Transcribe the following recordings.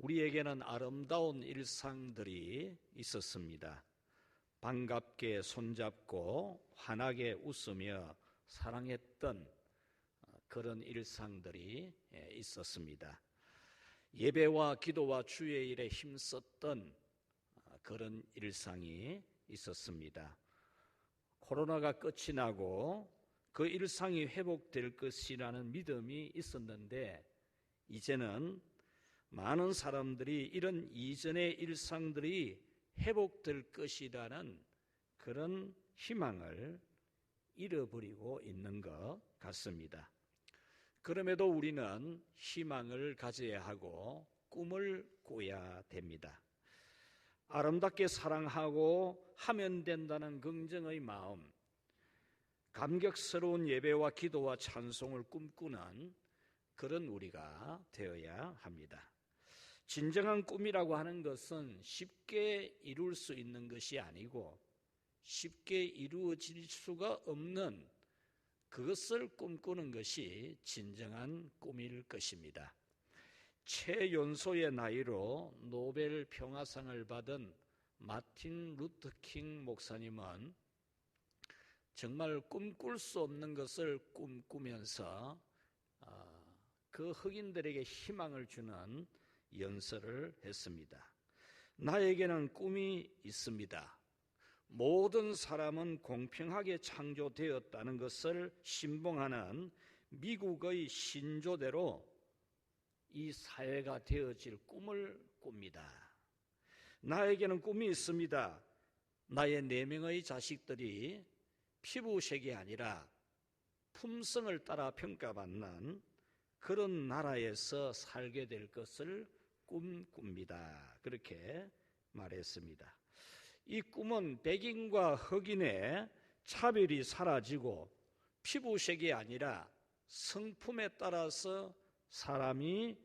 우리에게는 아름다운 일상들이 있었습니다. 반갑게 손잡고 환하게 웃으며 사랑했던 그런 일상들이 있었습니다. 예배와 기도와 주의 일에 힘썼던 그런 일상이 있었습니다. 코로나가 끝이 나고 그 일상이 회복될 것이라는 믿음이 있었는데, 이제는 많은 사람들이 이런 이전의 일상들이 회복될 것이라는 그런 희망을 잃어버리고 있는 것 같습니다. 그럼에도 우리는 희망을 가져야 하고 꿈을 꿔야 됩니다. 아름답게 사랑하고 하면 된다는 긍정의 마음, 감격스러운 예배와 기도와 찬송을 꿈꾸는 그런 우리가 되어야 합니다. 진정한 꿈이라고 하는 것은 쉽게 이룰 수 있는 것이 아니고 쉽게 이루어질 수가 없는 그것을 꿈꾸는 것이 진정한 꿈일 것입니다. 최연소의 나이로 노벨 평화상을 받은 마틴 루터 킹 목사님은 정말 꿈꿀 수 없는 것을 꿈꾸면서 그 흑인들에게 희망을 주는 연설을 했습니다. 나에게는 꿈이 있습니다. 모든 사람은 공평하게 창조되었다는 것을 신봉하는 미국의 신조대로 이 사회가 되어질 꿈을 꿉니다. 나에게는 꿈이 있습니다. 나의 4명의 자식들이 피부색이 아니라 품성을 따라 평가받는 그런 나라에서 살게 될 것을 꿈꿉니다. 그렇게 말했습니다. 이 꿈은 백인과 흑인의 차별이 사라지고 피부색이 아니라 성품에 따라서 사람이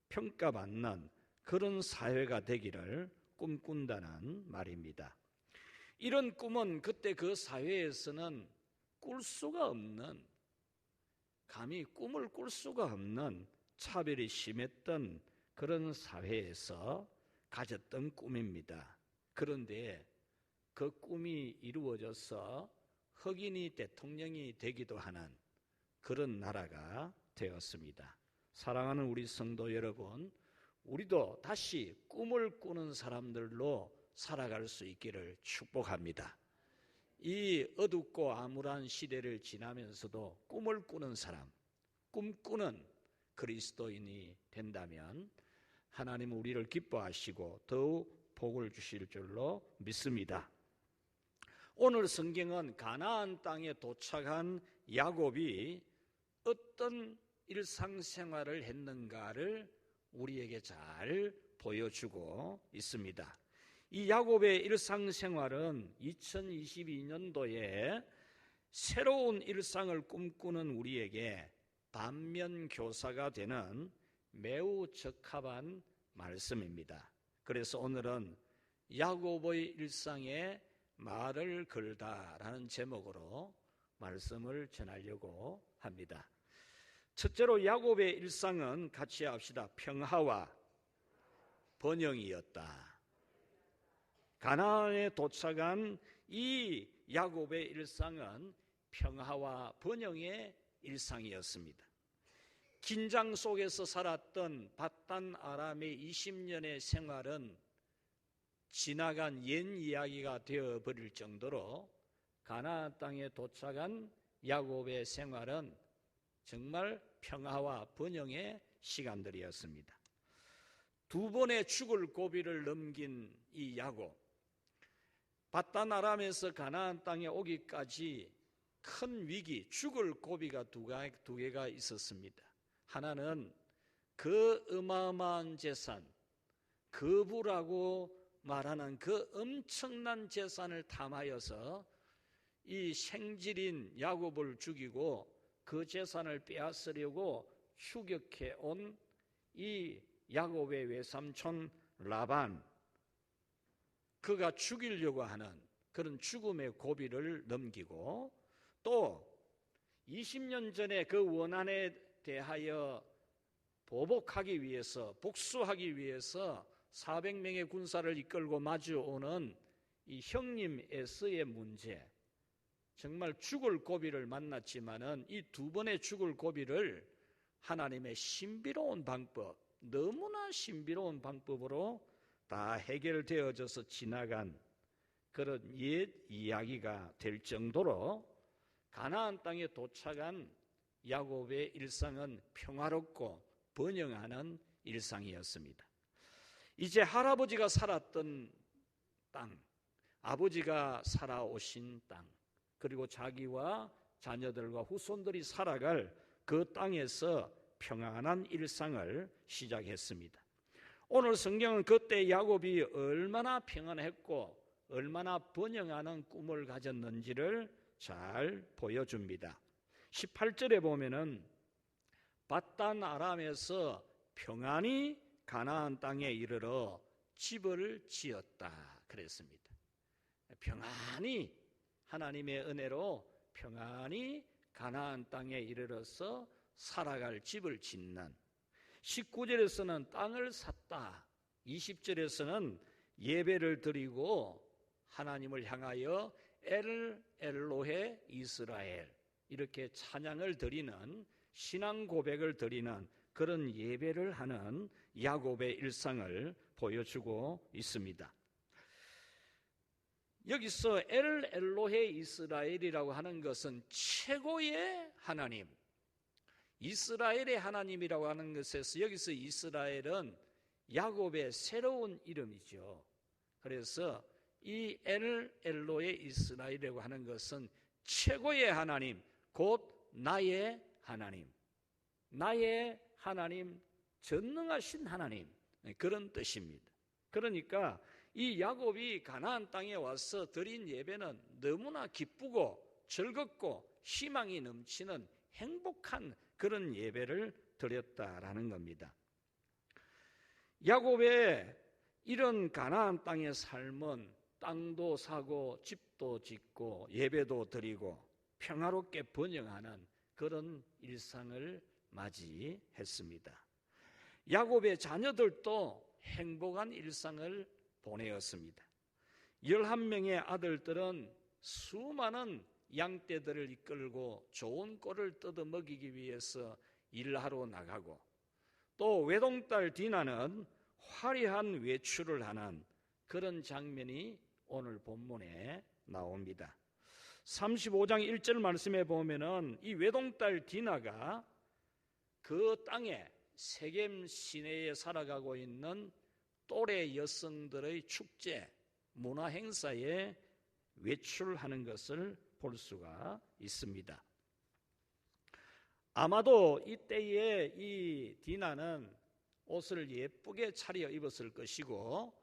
평가받는 그런 사회가 되기를 꿈꾼다는 말입니다. 이런 꿈은 그때 그 사회에서는 꿀 수가 없는, 감히 꿈을 꿀 수가 없는 차별이 심했던 그런 사회에서 가졌던 꿈입니다. 그런데 그 꿈이 이루어져서 흑인이 대통령이 되기도 하는 그런 나라가 되었습니다. 사랑하는 우리 성도 여러분, 우리도 다시 꿈을 꾸는 사람들로 살아갈 수 있기를 축복합니다. 이 어둡고 암울한 시대를 지나면서도 꿈을 꾸는 사람, 꿈꾸는 그리스도인이 된다면 하나님 우리를 기뻐하시고 더욱 복을 주실 줄로 믿습니다. 오늘 성경은 가나안 땅에 도착한 야곱이 어떤 일상생활을 했는가를 우리에게 잘 보여주고 있습니다. 이 야곱의 일상생활은 2022년도에 새로운 일상을 꿈꾸는 우리에게 반면교사가 되는 매우 적합한 말씀입니다. 그래서 오늘은 야곱의 일상에 말을 걸다라는 제목으로 말씀을 전하려고 합니다. 첫째로 야곱의 일상은 같이 합시다. 평화와 번영이었다. 가나안에 도착한 이 야곱의 일상은 평화와 번영의 일상이었습니다. 긴장 속에서 살았던 밧단 아람의 20년의 생활은 지나간 옛 이야기가 되어버릴 정도로 가나안 땅에 도착한 야곱의 생활은 정말 평화와 번영의 시간들이었습니다. 2번의 죽을 고비를 넘긴 이 야곱, 밧단 아람에서 가나안 땅에 오기까지 큰 위기, 죽을 고비가 두 개가 있었습니다. 하나는 그 어마어마한 재산, 거부라고 말하는 그 엄청난 재산을 탐하여서 이 생질인 야곱을 죽이고 그 재산을 빼앗으려고 추격해 온 이 야곱의 외삼촌 라반, 그가 죽이려고 하는 그런 죽음의 고비를 넘기고, 또 20년 전에 그 원한에 대하여 보복하기 위해서, 복수하기 위해서 400명의 군사를 이끌고 마주오는 이 형님 에서의 문제, 정말 죽을 고비를 만났지만은 이 두 번의 죽을 고비를 하나님의 신비로운 방법, 너무나 신비로운 방법으로 다 해결되어져서 지나간 그런 옛 이야기가 될 정도로 가나안 땅에 도착한 야곱의 일상은 평화롭고 번영하는 일상이었습니다. 이제 할아버지가 살았던 땅, 아버지가 살아오신 땅, 그리고 자기와 자녀들과 후손들이 살아갈 그 땅에서 평안한 일상을 시작했습니다. 오늘 성경은 그때 야곱이 얼마나 평안했고 얼마나 번영하는 꿈을 가졌는지를 잘 보여줍니다. 18절에 보면은 밧단 아람에서 평안히 가나안 땅에 이르러 집을 지었다 그랬습니다. 평안히 하나님의 은혜로 평안히 가나안 땅에 이르러서 살아갈 집을 짓는, 19절에서는 땅을 샀다, 20절에서는 예배를 드리고 하나님을 향하여 엘 엘로헤 이스라엘 이렇게 찬양을 드리는, 신앙 고백을 드리는 그런 예배를 하는 야곱의 일상을 보여주고 있습니다. 여기서 엘 엘로헤 이스라엘이라고 하는 것은 최고의 하나님, 이스라엘의 하나님이라고 하는 것에서 여기서 이스라엘은 야곱의 새로운 이름이죠. 그래서 이 엘 엘로헤 이스라엘이라고 하는 것은 최고의 하나님, 곧 나의 하나님, 나의 하나님, 전능하신 하나님, 그런 뜻입니다. 그러니까 이 야곱이 가나안 땅에 와서 드린 예배는 너무나 기쁘고 즐겁고 희망이 넘치는 행복한 그런 예배를 드렸다라는 겁니다. 야곱의 이런 가나안 땅의 삶은 땅도 사고 집도 짓고 예배도 드리고 평화롭게 번영하는 그런 일상을 맞이했습니다. 야곱의 자녀들도 행복한 일상을 보내었습니다. 11명의 아들들은 수많은 양떼들을 이끌고 좋은 꼴을 뜯어먹이기 위해서 일하러 나가고, 또 외동딸 디나는 화려한 외출을 하는 그런 장면이 오늘 본문에 나옵니다. 35장 1절 말씀에 보면은 이 외동딸 디나가 그 땅에 세겜 시내에 살아가고 있는 또래 여성들의 축제, 문화 행사에 외출하는 것을 볼 수가 있습니다. 아마도 이때에 이 디나는 옷을 예쁘게 차려 입었을 것이고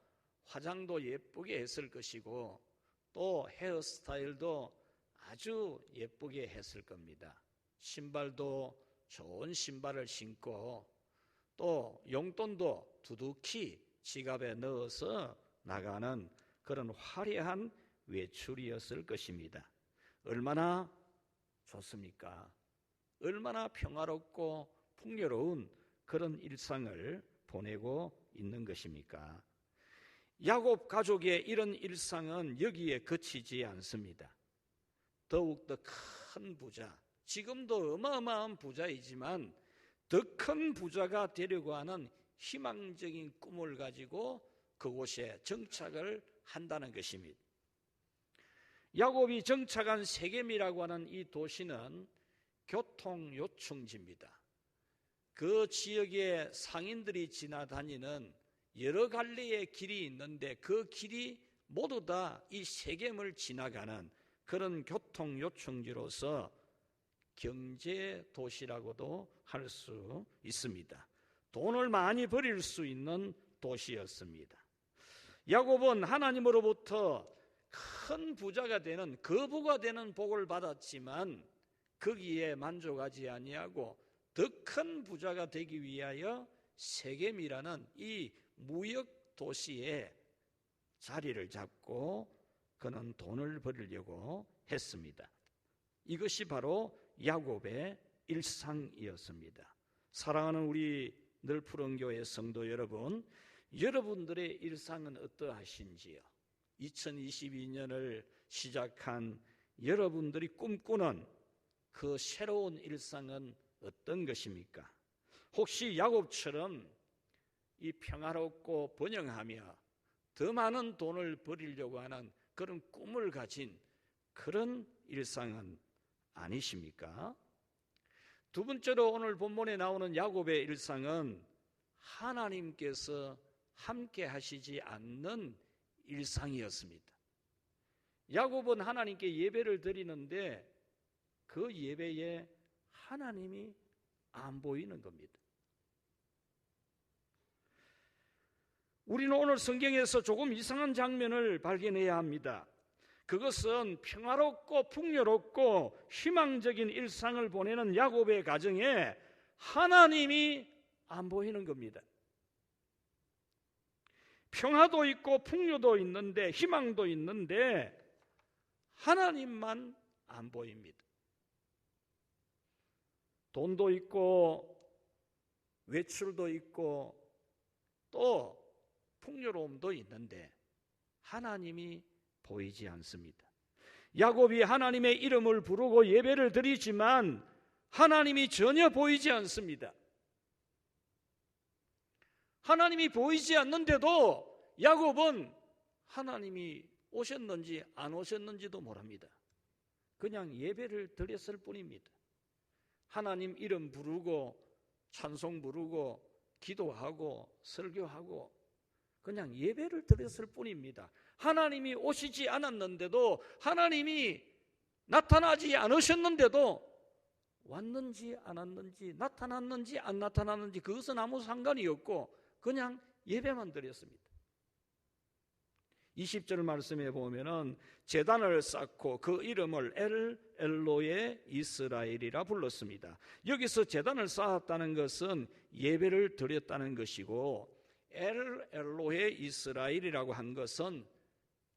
화장도 예쁘게 했을 것이고 또 헤어스타일도 아주 예쁘게 했을 겁니다. 신발도 좋은 신발을 신고 또 용돈도 두둑히 지갑에 넣어서 나가는 그런 화려한 외출이었을 것입니다. 얼마나 좋습니까? 얼마나 평화롭고 풍요로운 그런 일상을 보내고 있는 것입니까? 야곱 가족의 이런 일상은 여기에 그치지 않습니다. 더욱더 큰 부자, 지금도 어마어마한 부자이지만 더 큰 부자가 되려고 하는 희망적인 꿈을 가지고 그곳에 정착을 한다는 것입니다. 야곱이 정착한 세겜이라고 하는 이 도시는 교통 요충지입니다. 그 지역에 상인들이 지나다니는 여러 갈래의 길이 있는데 그 길이 모두 다 이 세겜을 지나가는 그런 교통 요충지로서 경제 도시라고도 할 수 있습니다. 돈을 많이 벌일 수 있는 도시였습니다. 야곱은 하나님으로부터 큰 부자가 되는, 거부가 되는 복을 받았지만 거기에 만족하지 아니하고 더 큰 부자가 되기 위하여 세겜이라는 이 무역 도시에 자리를 잡고 그는 돈을 벌이려고 했습니다. 이것이 바로 야곱의 일상이었습니다. 사랑하는 우리 늘 푸른 교회 성도 여러분, 여러분들의 일상은 어떠하신지요? 2022년을 시작한 여러분들이 꿈꾸는 그 새로운 일상은 어떤 것입니까? 혹시 야곱처럼 이 평화롭고 번영하며 더 많은 돈을 벌이려고 하는 그런 꿈을 가진 그런 일상은 아니십니까? 두 번째로 오늘 본문에 나오는 야곱의 일상은 하나님께서 함께 하시지 않는 일상이었습니다. 야곱은 하나님께 예배를 드리는데 그 예배에 하나님이 안 보이는 겁니다. 우리는 오늘 성경에서 조금 이상한 장면을 발견해야 합니다. 그것은 평화롭고 풍요롭고 희망적인 일상을 보내는 야곱의 가정에 하나님이 안 보이는 겁니다. 평화도 있고 풍요도 있는데 희망도 있는데 하나님만 안 보입니다. 돈도 있고 외출도 있고 또 풍요로움도 있는데 하나님이 보이지 않습니다. 야곱이 하나님의 이름을 부르고 예배를 드리지만 하나님이 전혀 보이지 않습니다. 하나님이 보이지 않는데도 야곱은 하나님이 오셨는지 안 오셨는지도 모릅니다. 그냥 예배를 드렸을 뿐입니다. 하나님 이름 부르고 찬송 부르고 기도하고 설교하고 그냥 예배를 드렸을 뿐입니다. 하나님이 오시지 않았는데도, 하나님이 나타나지 않으셨는데도 왔는지 안 왔는지, 나타났는지 안 나타났는지 그것은 아무 상관이 없고 그냥 예배만 드렸습니다. 20절 말씀에 보면은 제단을 쌓고 그 이름을 엘로에 이스라엘이라 불렀습니다. 여기서 제단을 쌓았다는 것은 예배를 드렸다는 것이고, 엘로에 이스라엘이라고 한 것은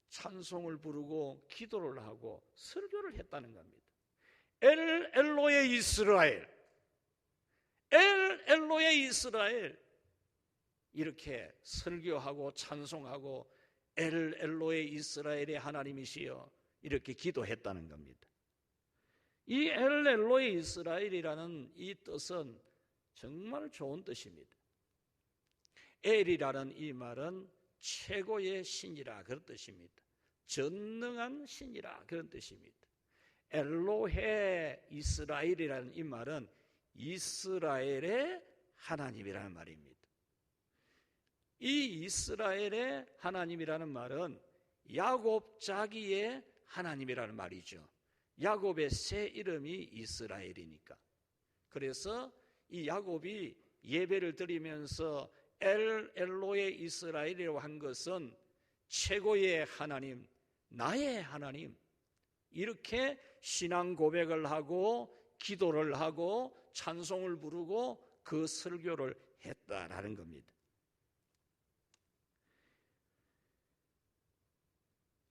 찬송을 부르고 기도를 하고 설교를 했다는 겁니다. 엘로에 이스라엘, 엘로에 이스라엘, 이렇게 설교하고 찬송하고 엘로에 이스라엘의 하나님이시여 이렇게 기도했다는 겁니다. 이 엘로에 이스라엘이라는 이 뜻은 정말 좋은 뜻입니다. 엘이라는 이 말은 최고의 신이라 그런 뜻입니다. 전능한 신이라 그런 뜻입니다. 엘로헤 이스라엘이라는 이 말은 이스라엘의 하나님이라는 말입니다. 이 이스라엘의 하나님이라는 말은 야곱 자기의 하나님이라는 말이죠. 야곱의 새 이름이 이스라엘이니까. 그래서 이 야곱이 예배를 드리면서 엘로에 이스라엘이라고 한 것은 최고의 하나님, 나의 하나님, 이렇게 신앙 고백을 하고 기도를 하고 찬송을 부르고 그 설교를 했다라는 겁니다.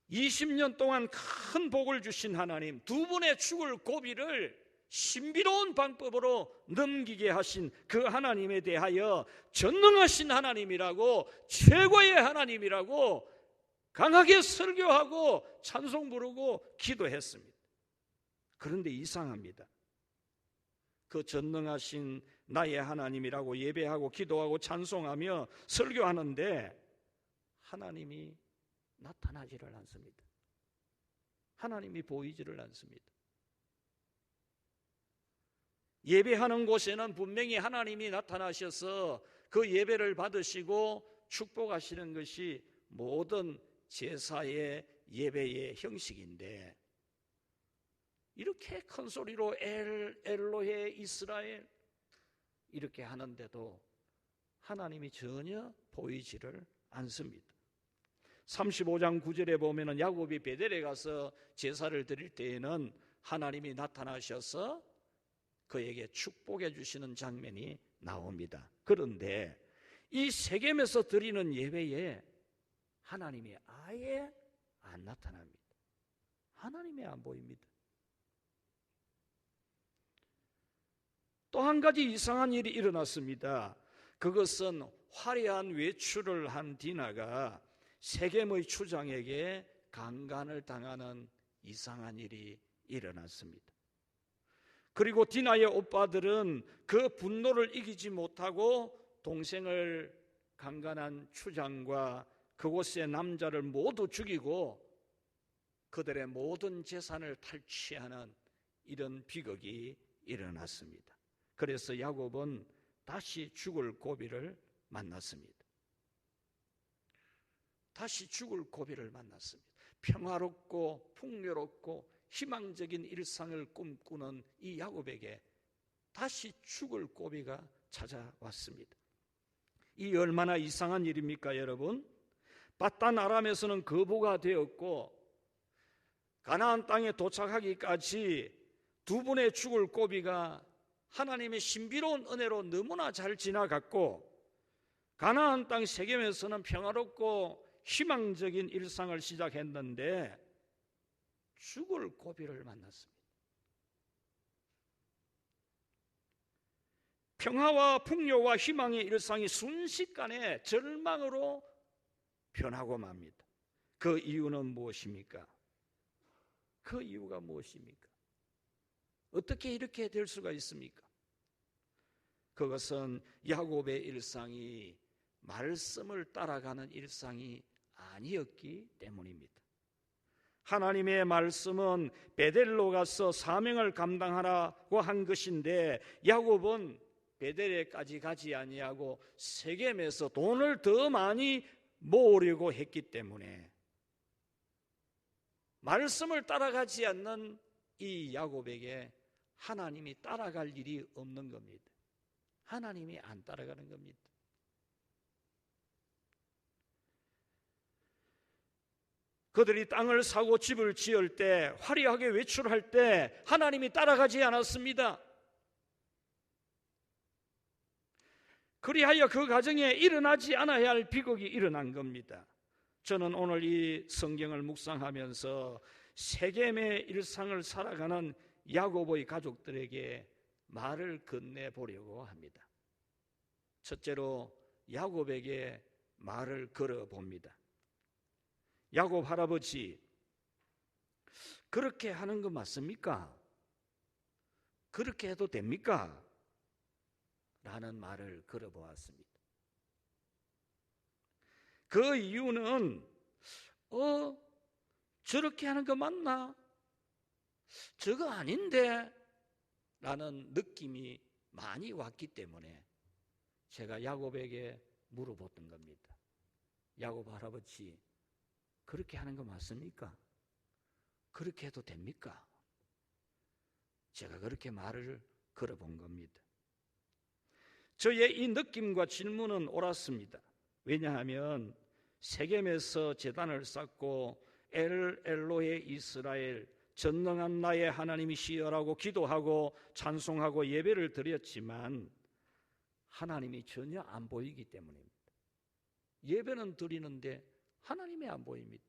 20년 동안 큰 복을 주신 하나님, 두 분의 죽을 고비를 신비로운 방법으로 넘기게 하신 그 하나님에 대하여 전능하신 하나님이라고, 최고의 하나님이라고 강하게 설교하고 찬송 부르고 기도했습니다. 그런데 이상합니다. 그 전능하신 나의 하나님이라고 예배하고 기도하고 찬송하며 설교하는데 하나님이 나타나지를 않습니다. 하나님이 보이지를 않습니다. 예배하는 곳에는 분명히 하나님이 나타나셔서 그 예배를 받으시고 축복하시는 것이 모든 제사의 예배의 형식인데, 이렇게 큰 소리로 엘로헤 이스라엘 이렇게 하는데도 하나님이 전혀 보이지를 않습니다. 35장 9절에 보면은 야곱이 베델에 가서 제사를 드릴 때에는 하나님이 나타나셔서 그에게 축복해 주시는 장면이 나옵니다. 그런데 이 세겜에서 드리는 예배에 하나님이 아예 안 나타납니다. 하나님이 안 보입니다. 또 한 가지 이상한 일이 일어났습니다. 그것은 화려한 외출을 한 디나가 세겜의 추장에게 강간을 당하는 이상한 일이 일어났습니다. 그리고 디나의 오빠들은 그 분노를 이기지 못하고 동생을 강간한 추장과 그곳의 남자를 모두 죽이고 그들의 모든 재산을 탈취하는 이런 비극이 일어났습니다. 그래서 야곱은 다시 죽을 고비를 만났습니다. 다시 죽을 고비를 만났습니다. 평화롭고 풍요롭고 희망적인 일상을 꿈꾸는 이 야곱에게 다시 죽을 고비가 찾아왔습니다. 이 얼마나 이상한 일입니까, 여러분? 밧단 아람에서는 거부가 되었고 가나안 땅에 도착하기까지 두 분의 죽을 고비가 하나님의 신비로운 은혜로 너무나 잘 지나갔고 가나안 땅 세겜에서는 평화롭고 희망적인 일상을 시작했는데 죽을 고비를 만났습니다. 평화와 풍요와 희망의 일상이 순식간에 절망으로 변하고 맙니다. 그 이유는 무엇입니까? 그 이유가 무엇입니까? 어떻게 이렇게 될 수가 있습니까? 그것은 야곱의 일상이 말씀을 따라가는 일상이 아니었기 때문입니다. 하나님의 말씀은 베델로 가서 사명을 감당하라고 한 것인데 야곱은 베델에까지 가지 아니하고 세겜에서 돈을 더 많이 모으려고 했기 때문에 말씀을 따라가지 않는 이 야곱에게 하나님이 따라갈 일이 없는 겁니다. 하나님이 안 따라가는 겁니다. 그들이 땅을 사고 집을 지을 때, 화려하게 외출할 때 하나님이 따라가지 않았습니다. 그리하여 그 가정에 일어나지 않아야 할 비극이 일어난 겁니다. 저는 오늘 이 성경을 묵상하면서 세겜의 일상을 살아가는 야곱의 가족들에게 말을 건네보려고 합니다. 첫째로 야곱에게 말을 걸어봅니다. 야곱 할아버지, 그렇게 하는 거 맞습니까? 그렇게 해도 됩니까? 라는 말을 걸어보았습니다. 그 이유는 저렇게 하는 거 맞나? 저거 아닌데? 라는 느낌이 많이 왔기 때문에 제가 야곱에게 물어봤던 겁니다. 야곱 할아버지, 그렇게 하는 거 맞습니까? 그렇게 해도 됩니까? 제가 그렇게 말을 걸어본 겁니다. 저의 이 느낌과 질문은 옳았습니다. 왜냐하면 세겜에서 제단을 쌓고 엘 엘로헤 이스라엘, 전능한 나의 하나님이시여라고 기도하고 찬송하고 예배를 드렸지만 하나님이 전혀 안 보이기 때문입니다. 예배는 드리는데 하나님이 안 보입니다.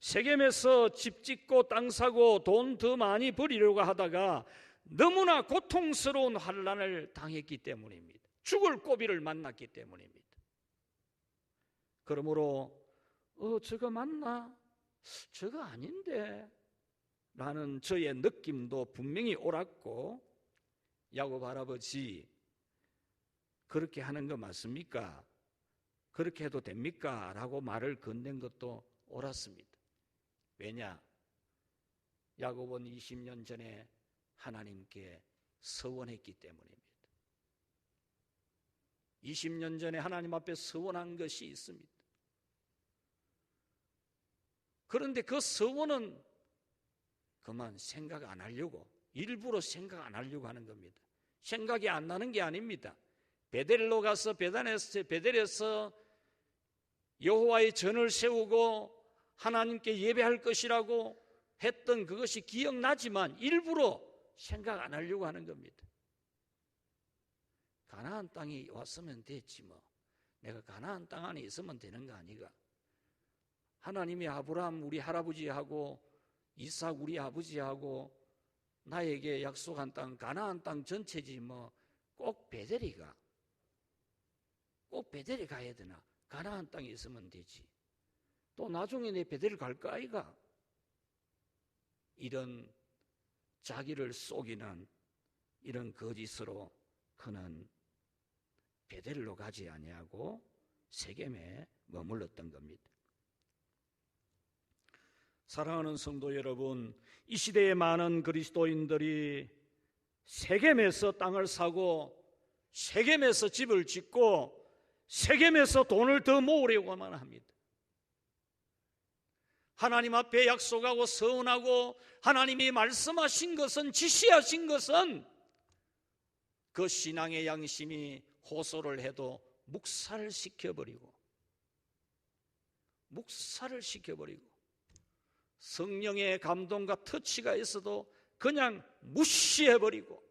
세겜에서 집 짓고 땅 사고 돈 더 많이 벌이려고 하다가 너무나 고통스러운 환난을 당했기 때문입니다. 죽을 고비를 만났기 때문입니다. 그러므로 저거 맞나? 저거 아닌데? 라는 저의 느낌도 분명히 옳았고, 야곱 할아버지, 그렇게 하는 거 맞습니까? 그렇게 해도 됩니까? 라고 말을 건넨 것도 옳았습니다. 왜냐? 야곱은 20년 전에 하나님께 서원했기 때문입니다. 20년 전에 하나님 앞에 서원한 것이 있습니다. 그런데 그 서원은 그만 생각 안 하려고, 일부러 생각 안 하려고 하는 겁니다. 생각이 안 나는 게 아닙니다. 베델로 가서 베델에서 여호와의 전을 세우고 하나님께 예배할 것이라고 했던 그것이 기억나지만 일부러 생각 안 하려고 하는 겁니다. 가나안 땅이 왔으면 됐지 뭐. 내가 가나안 땅 안에 있으면 되는 거 아니가. 하나님이 아브라함 우리 할아버지하고 이삭 우리 아버지하고 나에게 약속한 땅 가나안 땅 전체지 뭐 꼭 베델이 가야 되나? 가나안 땅에 있으면 되지. 또 나중에 내 베델 갈까 아이가? 이런 자기를 속이는 이런 거짓으로 그는 베델로 가지 아니하고 세겜에 머물렀던 겁니다. 사랑하는 성도 여러분, 이 시대의 많은 그리스도인들이 세겜에서 땅을 사고 세겜에서 집을 짓고 세겜에서 돈을 더 모으려고만 합니다. 하나님 앞에 약속하고 서운하고 하나님이 말씀하신 것은, 지시하신 것은 그 신앙의 양심이 호소를 해도 묵살을 시켜버리고 성령의 감동과 터치가 있어도 그냥 무시해버리고,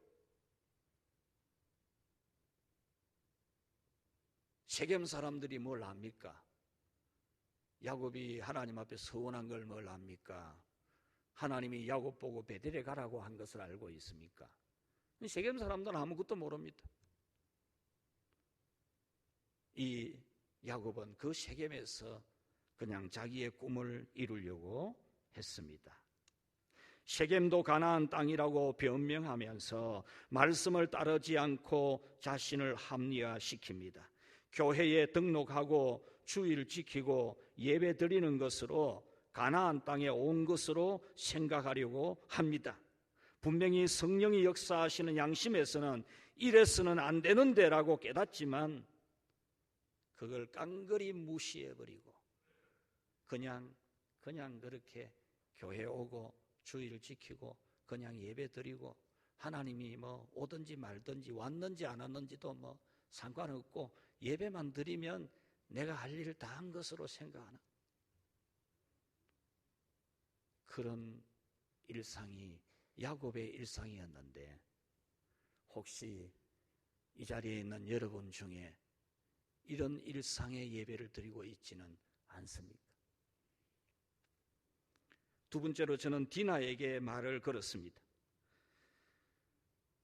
세겜 사람들이 뭘 압니까? 야곱이 하나님 앞에 서운한 걸 뭘 압니까? 하나님이 야곱 보고 베델에 가라고 한 것을 알고 있습니까? 세겜 사람들은 아무것도 모릅니다. 이 야곱은 그 세겜에서 그냥 자기의 꿈을 이루려고 했습니다. 세겜도 가나안 땅이라고 변명하면서 말씀을 따르지 않고 자신을 합리화시킵니다. 교회에 등록하고 주의를 지키고 예배 드리는 것으로 가나안 땅에 온 것으로 생각하려고 합니다. 분명히 성령이 역사하시는 양심에서는 이래서는 안 되는데라고 깨닫지만 그걸 깡그리 무시해버리고 그냥 그렇게 교회 오고 주의를 지키고 그냥 예배 드리고 하나님이 뭐 오든지 말든지 왔는지 안 왔는지도 뭐 상관없고 예배만 드리면 내가 할 일을 다 한 것으로 생각하는 그런 일상이 야곱의 일상이었는데, 혹시 이 자리에 있는 여러분 중에 이런 일상의 예배를 드리고 있지는 않습니까? 두 번째로 저는 디나에게 말을 걸었습니다.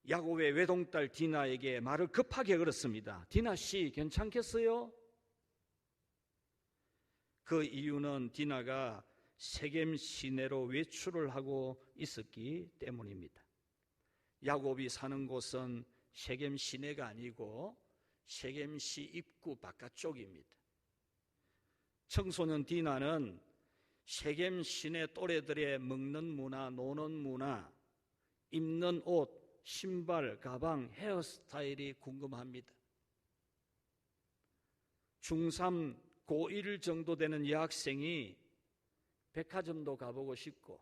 야곱의 외동딸 디나에게 말을 급하게 걸었습니다. 디나 씨 괜찮겠어요? 그 이유는 디나가 세겜 시내로 외출을 하고 있었기 때문입니다. 야곱이 사는 곳은 세겜 시내가 아니고 세겜시 입구 바깥쪽입니다. 청소년 디나는 세겜 시내 또래들의 먹는 문화, 노는 문화, 입는 옷, 신발, 가방, 헤어스타일이 궁금합니다. 중3, 고1 정도 되는 여학생이 백화점도 가보고 싶고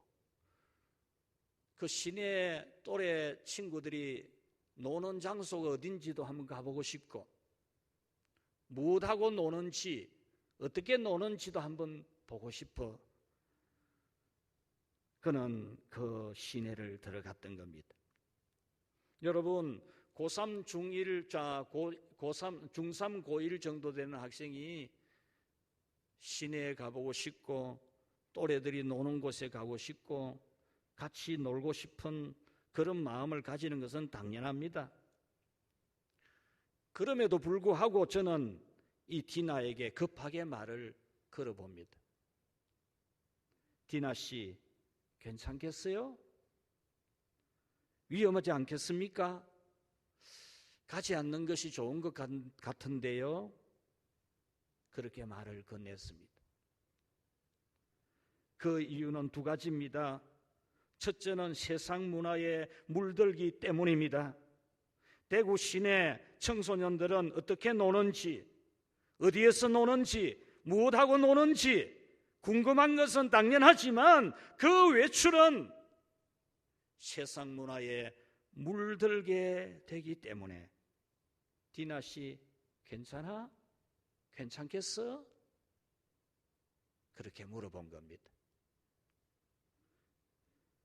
그 시내 또래 친구들이 노는 장소가 어딘지도 한번 가보고 싶고 무엇하고 노는지 어떻게 노는지도 한번 보고 싶어 그는 그 시내를 들어갔던 겁니다. 여러분, 고3, 중3, 고1 정도 되는 학생이 시내에 가보고 싶고 또래들이 노는 곳에 가고 싶고 같이 놀고 싶은 그런 마음을 가지는 것은 당연합니다. 그럼에도 불구하고 저는 이 디나에게 급하게 말을 걸어봅니다. 디나 씨, 괜찮겠어요? 위험하지 않겠습니까? 가지 않는 것이 좋은 것 같은데요. 그렇게 말을 건넸습니다. 그 이유는 두 가지입니다. 첫째는 세상 문화에 물들기 때문입니다. 대구 시내 청소년들은 어떻게 노는지, 어디에서 노는지, 무엇하고 노는지 궁금한 것은 당연하지만 그 외출은 세상 문화에 물들게 되기 때문에 디나 씨 괜찮아? 괜찮겠어? 그렇게 물어본 겁니다.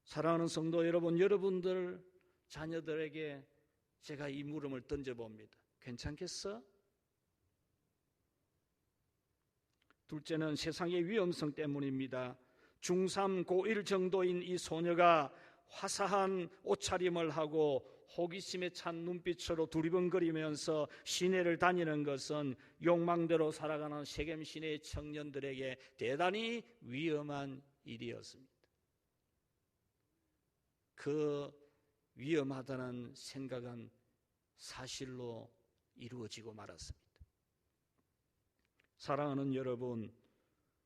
사랑하는 성도 여러분, 여러분들 자녀들에게 제가 이 물음을 던져봅니다. 괜찮겠어? 둘째는 세상의 위험성 때문입니다. 중3, 고1 정도인 이 소녀가 화사한 옷차림을 하고 호기심에 찬 눈빛으로 두리번거리면서 시내를 다니는 것은 욕망대로 살아가는 세겜 시내의 청년들에게 대단히 위험한 일이었습니다. 그 위험하다는 생각은 사실로 이루어지고 말았습니다. 사랑하는 여러분,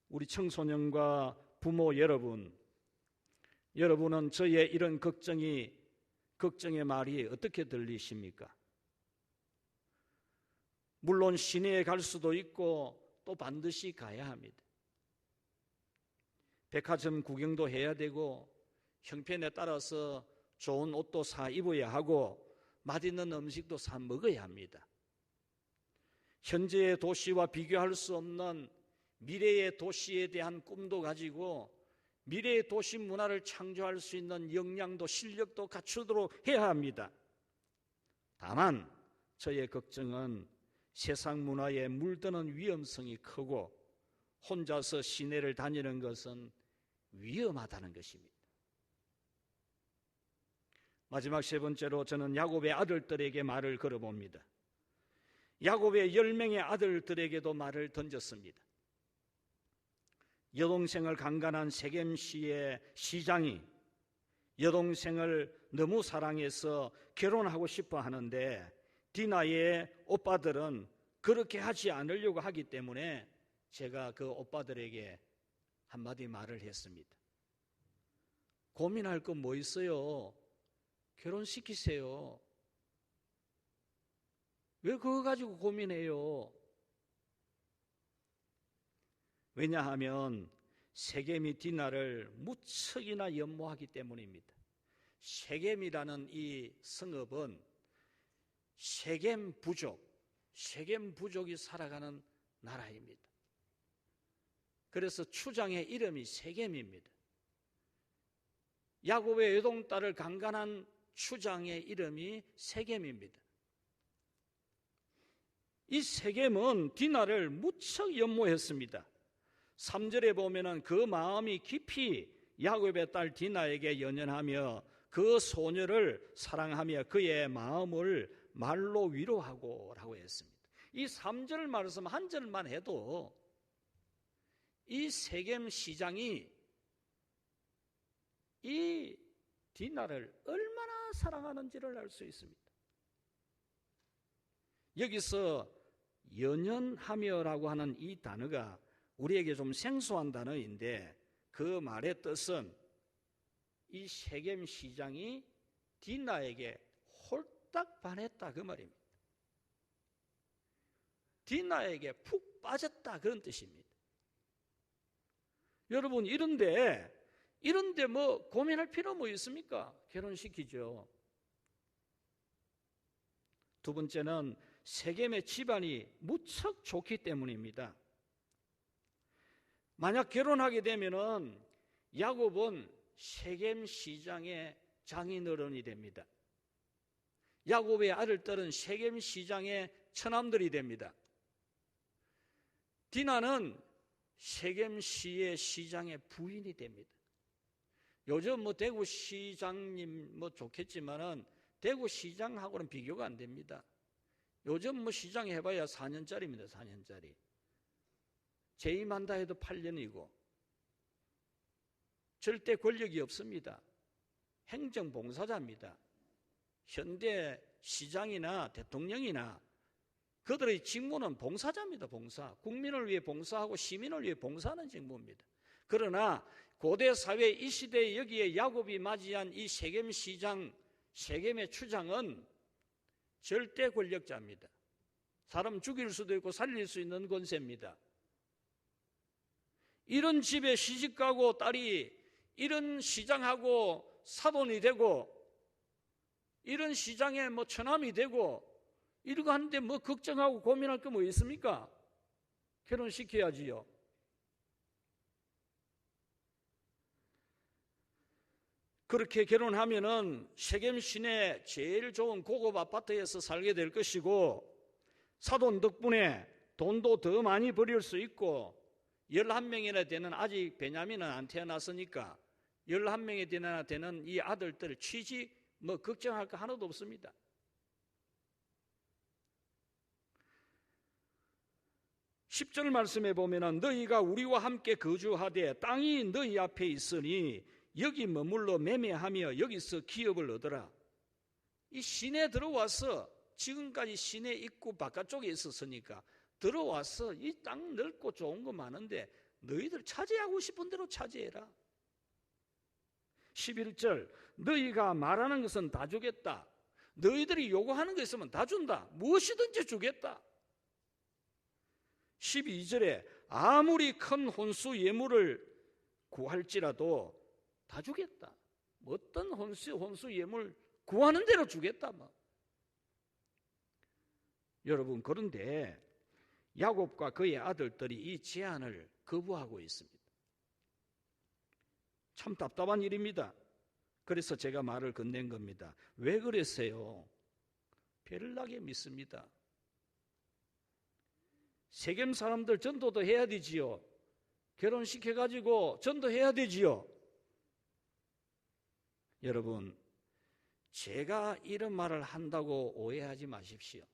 우리 청소년과 부모 여러분, 여러분은 저의 이런 걱정의 말이 어떻게 들리십니까? 물론 시내에 갈 수도 있고 또 반드시 가야 합니다. 백화점 구경도 해야 되고 형편에 따라서 좋은 옷도 사 입어야 하고 맛있는 음식도 사 먹어야 합니다. 현재의 도시와 비교할 수 없는 미래의 도시에 대한 꿈도 가지고 미래의 도시 문화를 창조할 수 있는 역량도 실력도 갖추도록 해야 합니다. 다만 저의 걱정은 세상 문화에 물드는 위험성이 크고 혼자서 시내를 다니는 것은 위험하다는 것입니다. 마지막 세 번째로 저는 야곱의 아들들에게 말을 걸어봅니다. 야곱의 10명의 아들들에게도 말을 던졌습니다. 여동생을 강간한 세겜시의 시장이 여동생을 너무 사랑해서 결혼하고 싶어 하는데 디나의 오빠들은 그렇게 하지 않으려고 하기 때문에 제가 그 오빠들에게 한마디 말을 했습니다. 고민할 거 뭐 있어요? 결혼시키세요. 왜 그거 가지고 고민해요? 왜냐하면 세겜이 디나를 무척이나 연모하기 때문입니다. 세겜이라는 이 성읍은 세겜 부족이 살아가는 나라입니다. 그래서 추장의 이름이 세겜입니다. 야곱의 외동딸을 강간한 추장의 이름이 세겜입니다. 이 세겜은 디나를 무척 연모했습니다. 3절에 보면은 그 마음이 깊이 야곱의 딸 디나에게 연연하며 그 소녀를 사랑하며 그의 마음을 말로 위로하고 라고 했습니다. 이 3절 말씀 한 절만 해도 이 세겜 시장이 이 디나를 얼마나 사랑하는지를 알 수 있습니다. 여기서 연연하며라고 하는 이 단어가 우리에게 좀 생소한 단어인데 그 말의 뜻은 이 세겜 시장이 디나에게 홀딱 반했다 그 말입니다. 디나에게 푹 빠졌다 그런 뜻입니다. 여러분 이런데 뭐 고민할 필요 뭐 있습니까? 결혼시키죠. 두 번째는 세겜의 집안이 무척 좋기 때문입니다. 만약 결혼하게 되면은 야곱은 세겜 시장의 장인어른이 됩니다. 야곱의 아들들은 세겜 시장의 처남들이 됩니다. 디나는 세겜시의 시장의 부인이 됩니다. 요즘 뭐 대구시장님 뭐 좋겠지만은 대구시장하고는 비교가 안 됩니다. 요즘 뭐 시장 해봐야 4년짜리입니다. 4년짜리. 재임한다 해도 8년이고 절대 권력이 없습니다. 행정봉사자입니다. 현대 시장이나 대통령이나 그들의 직무는 봉사자입니다. 봉사. 국민을 위해 봉사하고 시민을 위해 봉사하는 직무입니다. 그러나 고대 사회 이 시대에 여기에 야곱이 맞이한 이 세겜 시장, 세겜의 추장은 절대 권력자입니다. 사람 죽일 수도 있고 살릴 수 있는 권세입니다. 이런 집에 시집가고 딸이 이런 시장하고 사돈이 되고 이런 시장에 뭐 처남이 되고 이러고 하는데 뭐 걱정하고 고민할 게 뭐 있습니까? 결혼시켜야지요. 그렇게 결혼하면은 세겜 시내 제일 좋은 고급 아파트에서 살게 될 것이고 사돈 덕분에 돈도 더 많이 벌일 수 있고 11명이나 되는 아직 베냐민은 안 태어났으니까 11명이 되는 이 아들들을 취직 뭐 걱정할 거 하나도 없습니다. (10절) 말씀에 보면은 너희가 우리와 함께 거주하되 땅이 너희 앞에 있으니 여기 머물러 매매하며 여기서 기업을 얻어라. 이 시내 들어와서 지금까지 시내 입구 바깥쪽에 있었으니까 들어와서 이 땅 넓고 좋은 거 많은데 너희들 차지하고 싶은 대로 차지해라. (11절) 너희가 말하는 것은 다 주겠다. 너희들이 요구하는 거 있으면 다 준다. 무엇이든지 주겠다. (12절에) 아무리 큰 혼수 예물을 구할지라도 다 주겠다. 어떤 혼수 예물 구하는 대로 주겠다. 뭐. 여러분, 그런데 야곱과 그의 아들들이 이 제안을 거부하고 있습니다. 참 답답한 일입니다. 그래서 제가 말을 건넨 겁니다. 왜 그랬어요? 별나게 믿습니다. 세겜 사람들 전도도 해야 되지요. 결혼시켜가지고 전도해야 되지요. 여러분, 제가 이런 말을 한다고 오해하지 마십시오.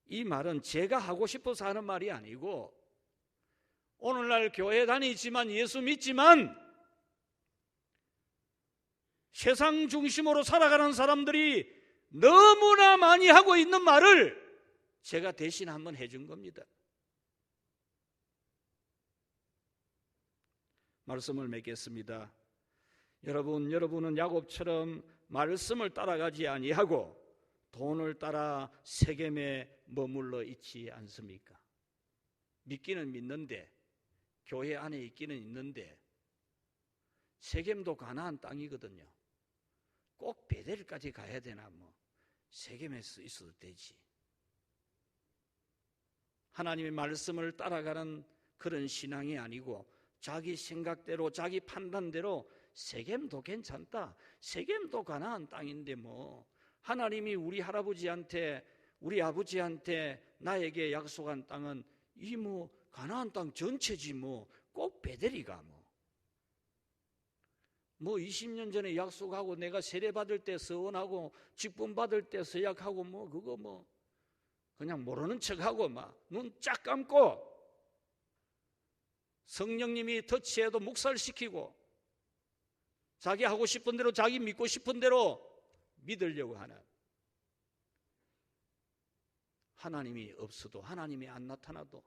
이 말은 제가 하고 싶어서 하는 말이 아니고 오늘날 교회 다니지만 예수 믿지만 세상 중심으로 살아가는 사람들이 너무나 많이 하고 있는 말을 제가 대신 한번 해준 겁니다. 말씀을 맺겠습니다. 여러분은 야곱처럼 말씀을 따라가지 아니하고 돈을 따라 세겜에 머물러 있지 않습니까? 믿기는 믿는데, 교회 안에 있기는 있는데, 세겜도 가나안 땅이거든요. 꼭 베델까지 가야 되나? 뭐 세겜에서 있어도 되지. 하나님의 말씀을 따라가는 그런 신앙이 아니고 자기 생각대로, 자기 판단대로 세겜도 괜찮다, 세겜도 가나안 땅인데 뭐 하나님이 우리 할아버지한테, 우리 아버지한테 나에게 약속한 땅은 이 뭐 가나안 땅 전체지 뭐 꼭 베델이가 뭐 20년 전에 약속하고 내가 세례 받을 때 서원하고 직분 받을 때 서약하고 뭐 그거 뭐 그냥 모르는 척하고 막 눈 쫙 감고 성령님이 터치해도 묵살시키고 자기 하고 싶은 대로, 자기 믿고 싶은 대로 믿으려고 하는, 하나님이 없어도, 하나님이 안 나타나도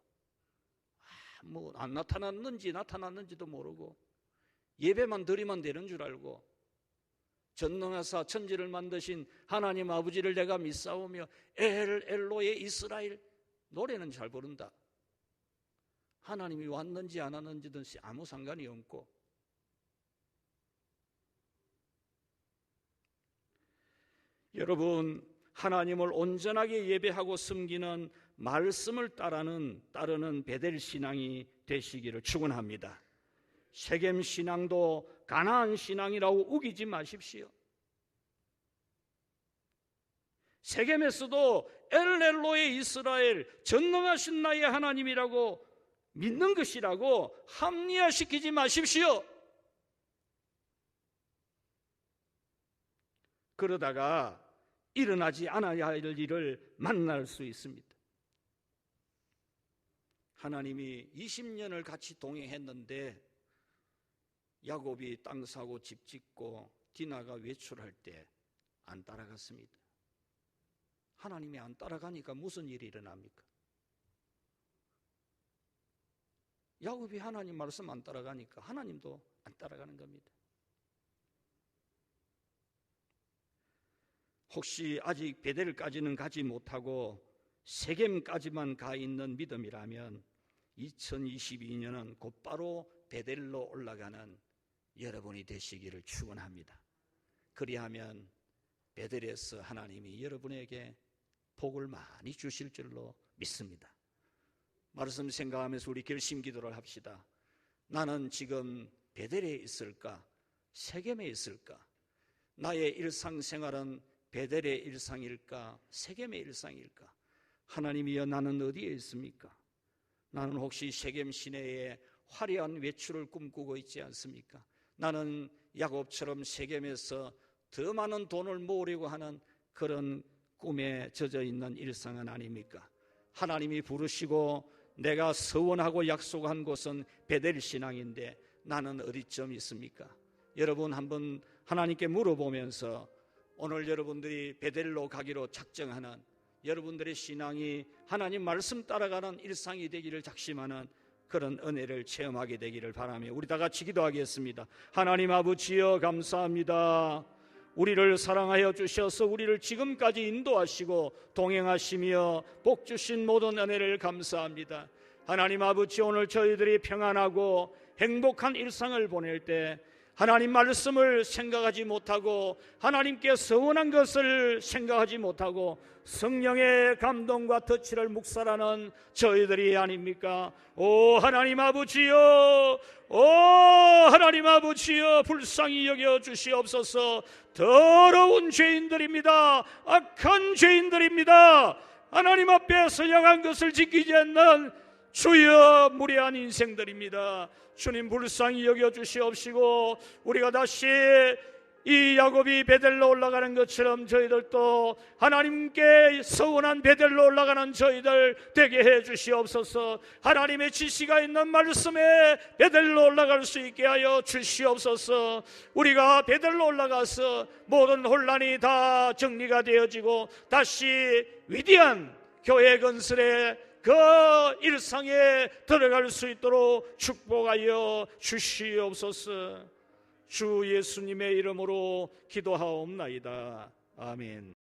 뭐 안 나타났는지도 모르고 예배만 드리면 되는 줄 알고 전능하사 천지를 만드신 하나님 아버지를 내가 믿사오며 엘로의 이스라엘, 노래는 잘 부른다. 하나님이 왔는지 안 왔는지든 아무 상관이 없고, 여러분, 하나님을 온전하게 예배하고 섬기는 말씀을 따르는 베델 신앙이 되시기를 축원합니다. 세겜 신앙도 가나안 신앙이라고 우기지 마십시오. 세겜에서도 엘로의 이스라엘, 전능하신 나의 하나님이라고 믿는 것이라고 합리화시키지 마십시오. 그러다가 일어나지 않아야 할 일을 만날 수 있습니다. 하나님이 20년을 같이 동행했는데 야곱이 땅 사고 집 짓고 디나가 외출할 때 안 따라갔습니다. 하나님이 안 따라가니까 무슨 일이 일어납니까? 야곱이 하나님 말씀 안 따라가니까 하나님도 안 따라가는 겁니다. 혹시 아직 베델까지는 가지 못하고 세겜까지만 가 있는 믿음이라면 2022년은 곧바로 베델로 올라가는 여러분이 되시기를 축원합니다. 그리하면 베델에서 하나님이 여러분에게 복을 많이 주실 줄로 믿습니다. 말씀 생각하면서 우리 결심 기도를 합시다. 나는 지금 베델에 있을까? 세겜에 있을까? 나의 일상생활은 베델의 일상일까? 세겜의 일상일까? 하나님이여, 나는 어디에 있습니까? 나는 혹시 세겜 시내에 화려한 외출을 꿈꾸고 있지 않습니까? 나는 야곱처럼 세겜에서 더 많은 돈을 모으려고 하는 그런 꿈에 젖어 있는 일상은 아닙니까? 하나님이 부르시고 내가 서원하고 약속한 곳은 베델 신앙인데 나는 어디쯤 있습니까? 여러분 한번 하나님께 물어보면서 오늘 여러분들이 베델로 가기로 작정하는 여러분들의 신앙이 하나님 말씀 따라가는 일상이 되기를 작심하는 그런 은혜를 체험하게 되기를 바라며 우리 다 같이 기도하겠습니다. 하나님 아버지여 감사합니다. 우리를 사랑하여 주셔서 우리를 지금까지 인도하시고 동행하시며 복 주신 모든 은혜를 감사합니다. 하나님 아버지 오늘 저희들이 평안하고 행복한 일상을 보낼 때 하나님 말씀을 생각하지 못하고 하나님께 서원한 것을 생각하지 못하고 성령의 감동과 터치를 묵살하는 저희들이 아닙니까? 오 하나님 아버지여, 오 하나님 아버지여, 불쌍히 여겨 주시옵소서. 더러운 죄인들입니다. 악한 죄인들입니다. 하나님 앞에 선량한 것을 지키지 않는 주여 무례한 인생들입니다. 주님 불쌍히 여겨 주시옵시고 우리가 다시 이 야곱이 베델로 올라가는 것처럼 저희들도 하나님께 서원한 베델로 올라가는 저희들 되게 해 주시옵소서. 하나님의 지시가 있는 말씀에 베델로 올라갈 수 있게 하여 주시옵소서. 우리가 베델로 올라가서 모든 혼란이 다 정리가 되어지고 다시 위대한 교회 건설에 그 일상에 들어갈 수 있도록 축복하여 주시옵소서. 주 예수님의 이름으로 기도하옵나이다. 아멘.